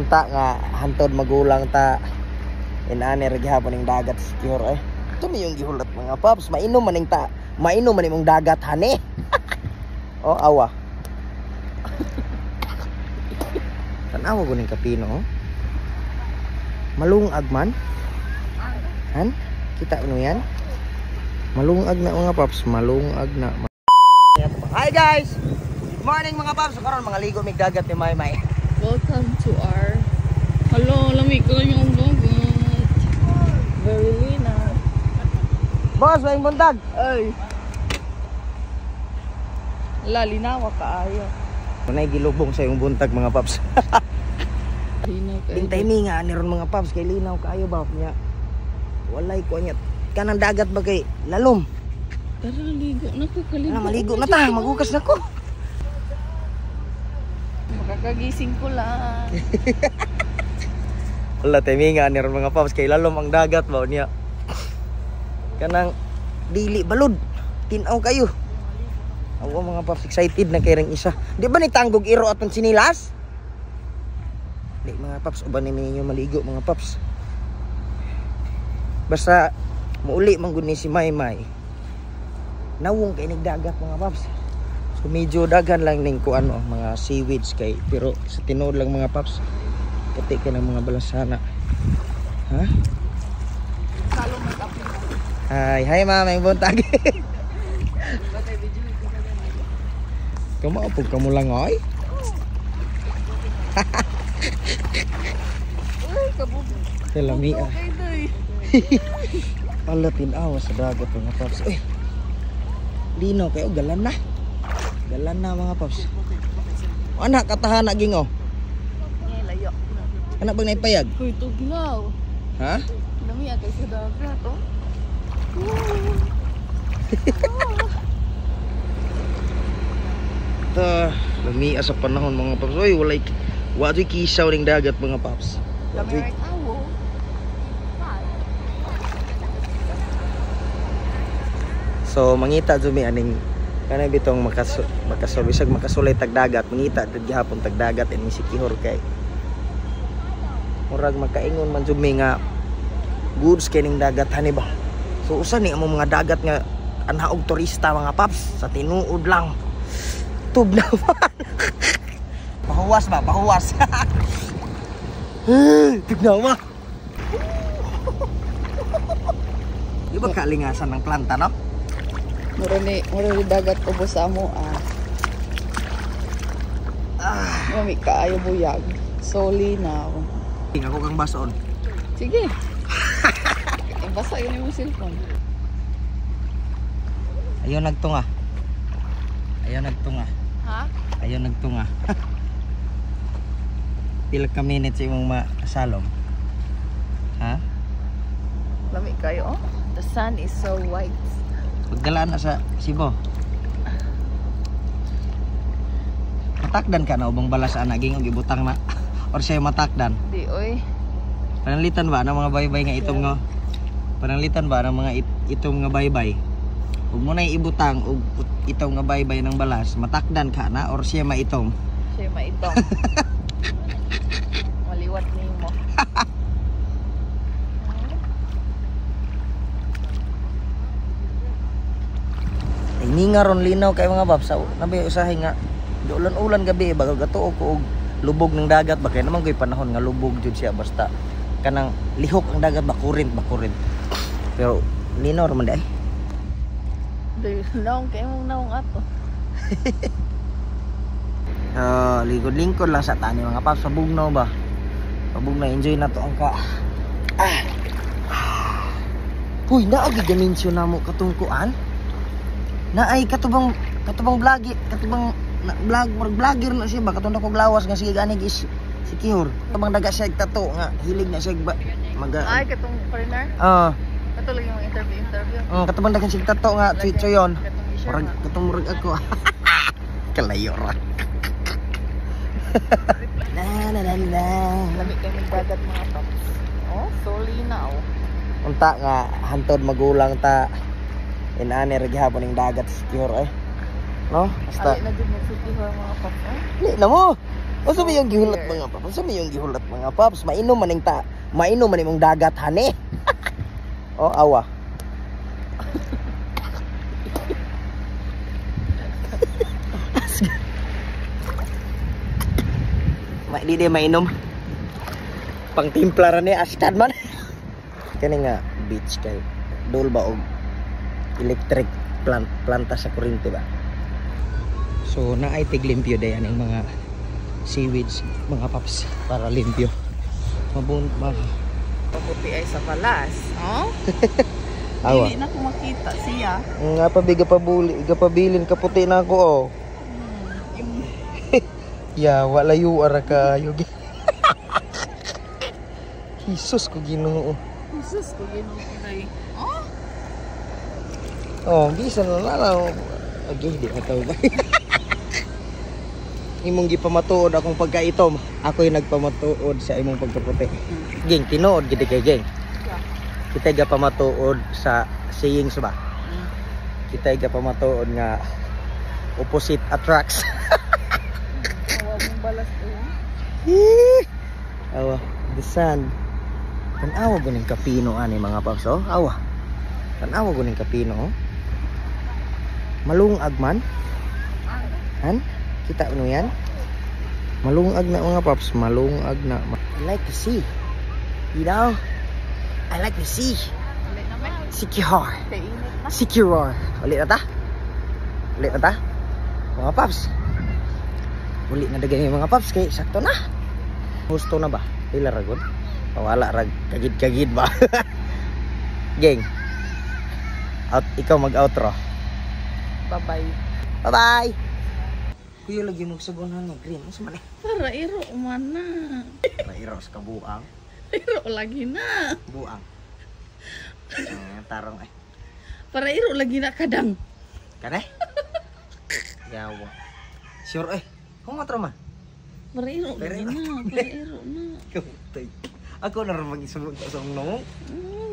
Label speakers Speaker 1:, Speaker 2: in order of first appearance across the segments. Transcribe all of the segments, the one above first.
Speaker 1: Unta nga hantod magulang ta inani ra gihapon ning dagat secure eh. Ito yung gihulat mga paps, mainom man imong dagat hani. Oh awa. Tanawa ko ning kapino oh. Malungag man. Han? Kita mo yan? Malungag na mga paps, malungag na. Hi guys! Good morning mga paps. Karon mga ligo mig dagat ni Maymay.
Speaker 2: Welcome to our... Hello, lamig ko yung dagat. Very linaw.
Speaker 1: Boss, may buntag.
Speaker 2: Ay. Lalinawa ka ayo.
Speaker 1: Kunay gilubong sa yung buntag mga paps.
Speaker 2: Linaw ka.
Speaker 1: Bintay mi nga ni ron mga paps kay linaw kaayo ba niya. Walay ko niya. Kanang dagat ba kay lalom.
Speaker 2: Tara, ligo na ko. Kaligo.
Speaker 1: Maligo na ta, magukas na ko.
Speaker 2: Makakagising ko lang.
Speaker 1: Wala timinga ni ron mga paps kay lalom ang dagat ba niya. Kanang dili balod. Tinaw kayo. Ako mga paps excited na kay ring isa. Di ba ni tanggog iro aton sinilas? Di mga paps uban ni ninyo maligo mga paps. Basta muuli man gud ni si Maymay. Nawong kay nigdagat mga paps. So medyo dagan lang ning ko ano mga seaweeds kay pero sa tinuod lang mga paps. Puti ka ng mga balasana. Ha?
Speaker 2: Salo may kape.
Speaker 1: Hi ma'am, may buntag. Kamaupog ka mo lang ay.
Speaker 2: Uy, kabog.
Speaker 1: Telami ah.
Speaker 2: Okay, day.
Speaker 1: Ala tinawa sa dagat mga paps. Uy. Lino kayo galan na. Galan na mga paps. Anak katahana gingo.
Speaker 2: Ngay layo.
Speaker 1: Anak bang naipayag?
Speaker 2: Uy, tuglaw.
Speaker 1: Ha?
Speaker 2: Lami agay sa dagat, oh.
Speaker 1: Lamia sa panahon mga paps. Uy, walay kisaw ning dagat mga paps.
Speaker 2: Lami right awo.
Speaker 1: So mangita jumi aning kana bitong makasulay makasulay tag dagat, mangita jud gihapon tag dagat ini si Kihor kay murag makaingon man jumi nga goods kining dagat hani ba. So usa ni amo mga dagat nga anhaog turista mga paps sa tinuod lang. Tubnawan. Pahuwas ba? Pahuwas. Tubnawa. Di ba kalingasan ng planta, no?
Speaker 2: Mura ni dagat ubos sa mo, ah. Mami kaayo buyag. So linaw.
Speaker 1: Ako kang bason.
Speaker 2: Sige. Basa yun yung cellphone.
Speaker 1: Ayaw nagtunga. Ayaw nagtunga.
Speaker 2: Ha?
Speaker 1: Ayaw nagtunga. Pila ka minutes imong makasalom. Ha?
Speaker 2: Lami kayo, oh. The sun is so white.
Speaker 1: Pagdalaan na sa Cebu. Matakdan ka na ubang balas anak gingog ibutang na or siya matakdan.
Speaker 2: Di oy.
Speaker 1: Panalitan ba ng mga baybay nga itom nga? Panalitan ba ng mga itom nga baybay? Ug mo na ibutang og itom nga baybay ng balas, matakdan ka na or siya maitom?
Speaker 2: Siya maitong. Maliwat nimo.
Speaker 1: Ay ninga ron linaw kay mga babsa. Nabi usahay nga ulan gabi bago gatuo ko og lubog ng dagat ba kay naman koy panahon nga lubog jud siya basta kanang lihok ang dagat ba current. Pero linaw ra man day.
Speaker 2: Naong kayo mong naong ato.
Speaker 1: Lingkod lang sa tani mga paps. Pabugnaw ba? Pabugnaw, enjoy na to ang ka. Uy, naagi dimensyon na mo katungkuan. Naay katubang vlogger na siya ba? Katong ko glawas nga sige gani is si Kihor. Katubang daga siya tato nga hilig na siya ba?
Speaker 2: Ay, katong foreigner? Katulog yung interview.
Speaker 1: Katubang daga siya tato nga chuyon. Katong murag ako. Kalayo ra.
Speaker 2: Lamig kayo ng dagat mga paps. Oh, so linaw.
Speaker 1: Unta nga hantod magulang ta inani ra gihapon ning dagat secure eh. No? Basta
Speaker 2: Ali na dun yung city hall mga paps.
Speaker 1: li na mo. Unsa may yung gihulat mga paps? Unsa may yung gihulat mga paps? Mainom maning mong dagat hane. Oh, awa. Di mainom. Pang timpla ra ni astad man. Kani nga beach kay dol ba og electric planta sa kuryente ba. So naay tig limpyo dayan ang mga seaweeds mga paps para limpyo.
Speaker 2: Paputi ay sa palas. Oh?
Speaker 1: Awa.
Speaker 2: Hindi na ko makita siya.
Speaker 1: Nga pa biga pabilin kaputi na ako oh. Ya, wala yu ara ka yogi. Jesus ko Ginoo.
Speaker 2: Jesus ko ginoo. Oh?
Speaker 1: Oh, bisan na lang. Agi di ataw ba. Imong gipamatuod akong pagkaitom. Ako yung nagpamatuod sa imong pagkaputi. Geng, tinuod gid kay geng. Kita ga pamatuod sa sayings ba. Kita ga pamatuod nga opposite attracts.
Speaker 2: Awa mong balas ko.
Speaker 1: Awa, the sun. Tanawa guning kapino ani mga paps oh. Awa. Tanawa guning kapino oh. Malungag man. Han? Kita ano yan? Malungag na mga paps, malungag na. I like the sea. You know? I like the sea.
Speaker 2: Ulit naman.
Speaker 1: Secure.
Speaker 2: Kainit na.
Speaker 1: Secure. Ulit na ta? Ulit na ta? Mga paps. Ulit na dagay mga paps kay sakto na. Gusto na ba? Pila ragod? Pawala rag kagid-kagid ba? Geng. Ikaw mag-outro.
Speaker 2: Bye-bye.
Speaker 1: Bye-bye. Kuya lagi magsabunan ng green. Mas man eh.
Speaker 2: Para iro man na.
Speaker 1: Mairos ka buang.
Speaker 2: Iro lagi na.
Speaker 1: Buang. Tarong eh.
Speaker 2: Para iro lagi na kadang.
Speaker 1: Kane? Yawa. Sure eh. Kung matro man.
Speaker 2: Para iro lagi na. Para iro na.
Speaker 1: Kaputay. Ako na rin mag-isulog sa nung.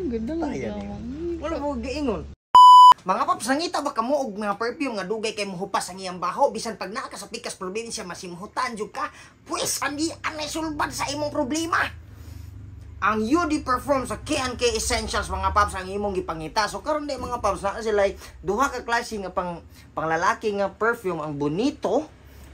Speaker 2: Ganda lang.
Speaker 1: Tayan eh. Wala mo gaingon. Mga paps, nangita ba kamo og mga perfume nga dugay kay mohupas ang iyang baho bisan pag naa ka sa pikas probinsya masimhutan jud ka, pues andi anay sulbad sa imong problema. Ang UD Perfume sa K&K Essentials mga paps ang imong gipangita. So karon day mga paps na sila duha ka klase nga panglalaki nga perfume, ang Bonito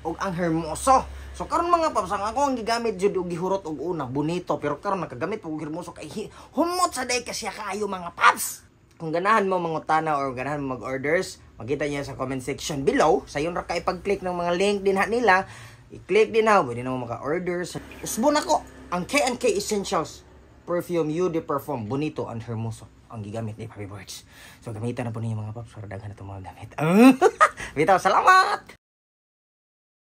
Speaker 1: ug ang Hermoso. So karon mga paps ang ako ang gigamit jud og gihurot og una Bonito, pero karon nakagamit og Hermoso kay humot sa day kasi kaayo mga paps. Kung ganahan mo mangutana or ganahan mo mag-orders, makita niyo sa comment section below. Sa yun ra ka ipag-click ng mga link din nila. I-click din ha, pwede na mo maka-orders. Usbon ako ang K&K Essentials Perfume UD Perfume Bonito and Hermoso ang gigamit ni Papi Birds. So gamitan na po ninyo mga paps para daghan na itong mga gamit. Bitaw, salamat!